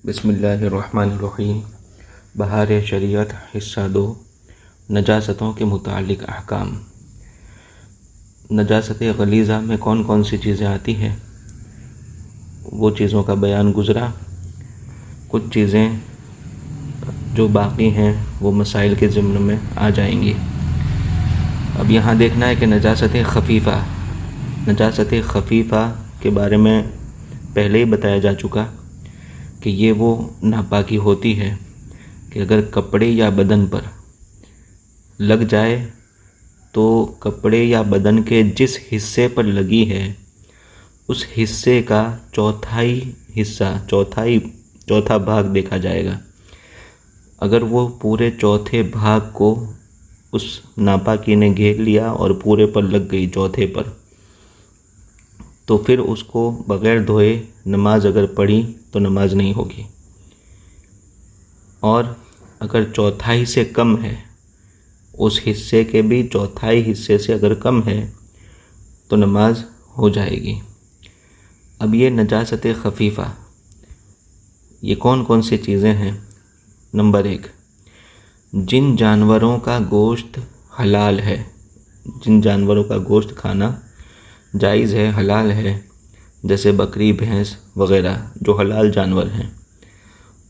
بسم اللہ الرحمن الرحیم۔ بہار شریعت حصہ 2، نجاستوں کے متعلق احکام۔ نجاست غلیظہ میں کون کون سی چیزیں آتی ہیں وہ چیزوں کا بیان گزرا۔ کچھ چیزیں جو باقی ہیں وہ مسائل کے ضمن میں آ جائیں گی۔ اب یہاں دیکھنا ہے کہ نجاست خفیفہ کے بارے میں پہلے ہی بتایا جا چکا کہ یہ وہ ناپاکی ہوتی ہے کہ اگر کپڑے یا بدن پر لگ جائے تو کپڑے یا بدن کے جس حصے پر لگی ہے اس حصے کا چوتھا بھاگ دیکھا جائے گا۔ اگر وہ پورے چوتھے بھاگ کو اس ناپاکی نے گھیر لیا اور پورے پر لگ گئی چوتھے پر، تو پھر اس کو بغیر دھوئے نماز اگر پڑھی تو نماز نہیں ہوگی، اور اگر چوتھائی سے کم ہے، اس حصے کے بھی چوتھائی حصے سے اگر کم ہے تو نماز ہو جائے گی۔ اب یہ نجاست خفیفہ یہ کون کون سی چیزیں ہیں؟ نمبر 1، جن جانوروں کا گوشت حلال ہے، جن جانوروں کا گوشت کھانا جائز ہے، حلال ہے، جیسے بکری، بھینس وغیرہ جو حلال جانور ہیں،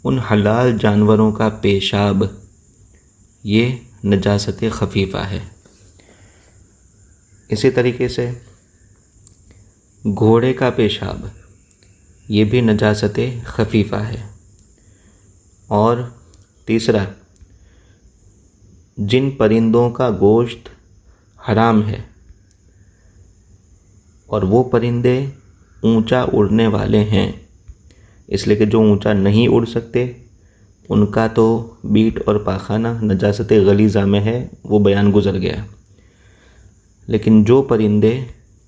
ان حلال جانوروں کا پیشاب یہ نجاست خفیفہ ہے۔ اسی طریقے سے گھوڑے کا پیشاب یہ بھی نجاست خفیفہ ہے۔ اور تیسرا، جن پرندوں کا گوشت حرام ہے اور وہ پرندے اونچا اڑنے والے ہیں، اس لیے کہ جو اونچا نہیں اڑ سکتے ان کا تو بیٹ اور پاخانہ نجاست غلیظہ میں ہے، وہ بیان گزر گیا۔ لیکن جو پرندے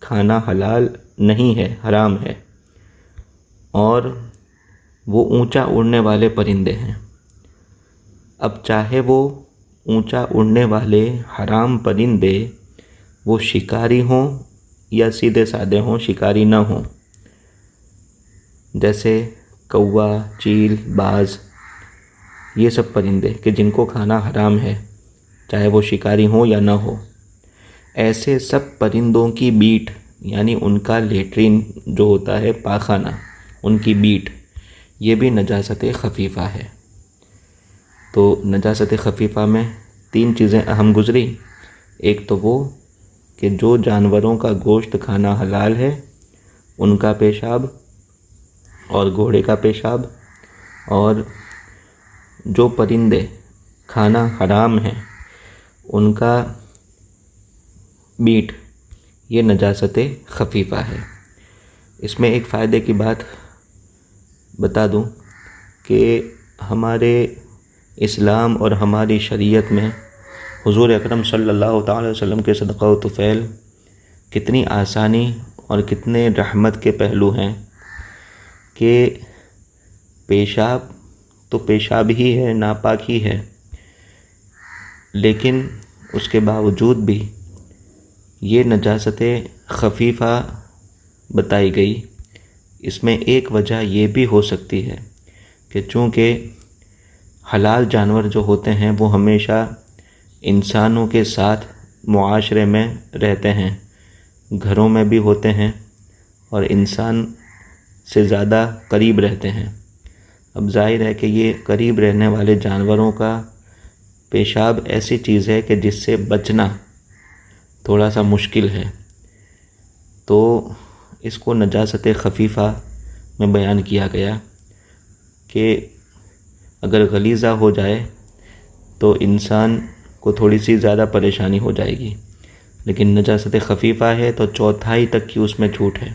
کھانا حلال نہیں ہے، حرام ہے، اور وہ اونچا اڑنے والے پرندے ہیں، اب چاہے وہ اونچا اڑنے والے حرام پرندے وہ شکاری ہوں یا سیدھے سادے ہوں، شکاری نہ ہوں، جیسے کوا، چیل، باز، یہ سب پرندے کہ جن کو کھانا حرام ہے، چاہے وہ شکاری ہوں یا نہ ہو، ایسے سب پرندوں کی بیٹ یعنی ان کا لیٹرین جو ہوتا ہے پاخانہ، ان کی بیٹ یہ بھی نجاست خفیفہ ہے۔ تو نجاست خفیفہ میں 3 چیزیں اہم گزری۔ ایک تو وہ کہ جو جانوروں کا گوشت کھانا حلال ہے ان کا پیشاب اور گھوڑے کا پیشاب، اور جو پرندے کھانا حرام ہیں ان کا بیٹ یہ نجاست خفیفہ ہے۔ اس میں ایک فائدے کی بات بتا دوں کہ ہمارے اسلام اور ہماری شریعت میں حضور اکرم صلی اللہ تعالی وسلم کے صدقہ و طفیل کتنی آسانی اور کتنے رحمت کے پہلو ہیں کہ پیشاب تو پیشاب ہی ہے، ناپاک ہی ہے، لیکن اس کے باوجود بھی یہ نجاست خفیفہ بتائی گئی۔ اس میں ایک وجہ یہ بھی ہو سکتی ہے کہ چونکہ حلال جانور جو ہوتے ہیں وہ ہمیشہ انسانوں کے ساتھ معاشرے میں رہتے ہیں، گھروں میں بھی ہوتے ہیں اور انسان سے زیادہ قریب رہتے ہیں۔ اب ظاہر ہے کہ یہ قریب رہنے والے جانوروں کا پیشاب ایسی چیز ہے کہ جس سے بچنا تھوڑا سا مشکل ہے، تو اس کو نجاست خفیفہ میں بیان کیا گیا کہ اگر غلیظہ ہو جائے تو انسان کو تھوڑی سی زیادہ پریشانی ہو جائے گی، لیکن نجاست خفیفہ ہے تو چوتھائی تک کی اس میں چھوٹ ہے۔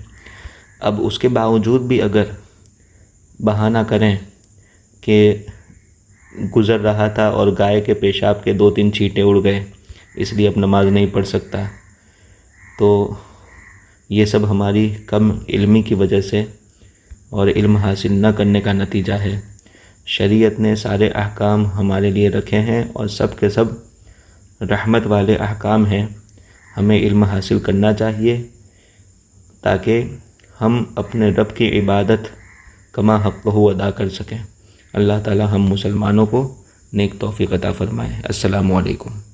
اب اس کے باوجود بھی اگر بہانہ کریں کہ گزر رہا تھا اور گائے کے پیشاب کے 2-3 چھینٹے اڑ گئے اس لیے اب نماز نہیں پڑھ سکتا، تو یہ سب ہماری کم علمی کی وجہ سے اور علم حاصل نہ کرنے کا نتیجہ ہے۔ شریعت نے سارے احکام ہمارے لیے رکھے ہیں اور سب کے سب رحمت والے احکام ہیں، ہمیں علم حاصل کرنا چاہیے تاکہ ہم اپنے رب کی عبادت کما حقہ ادا کر سکیں۔ اللہ تعالی ہم مسلمانوں کو نیک توفیق عطا فرمائے۔ السلام علیکم۔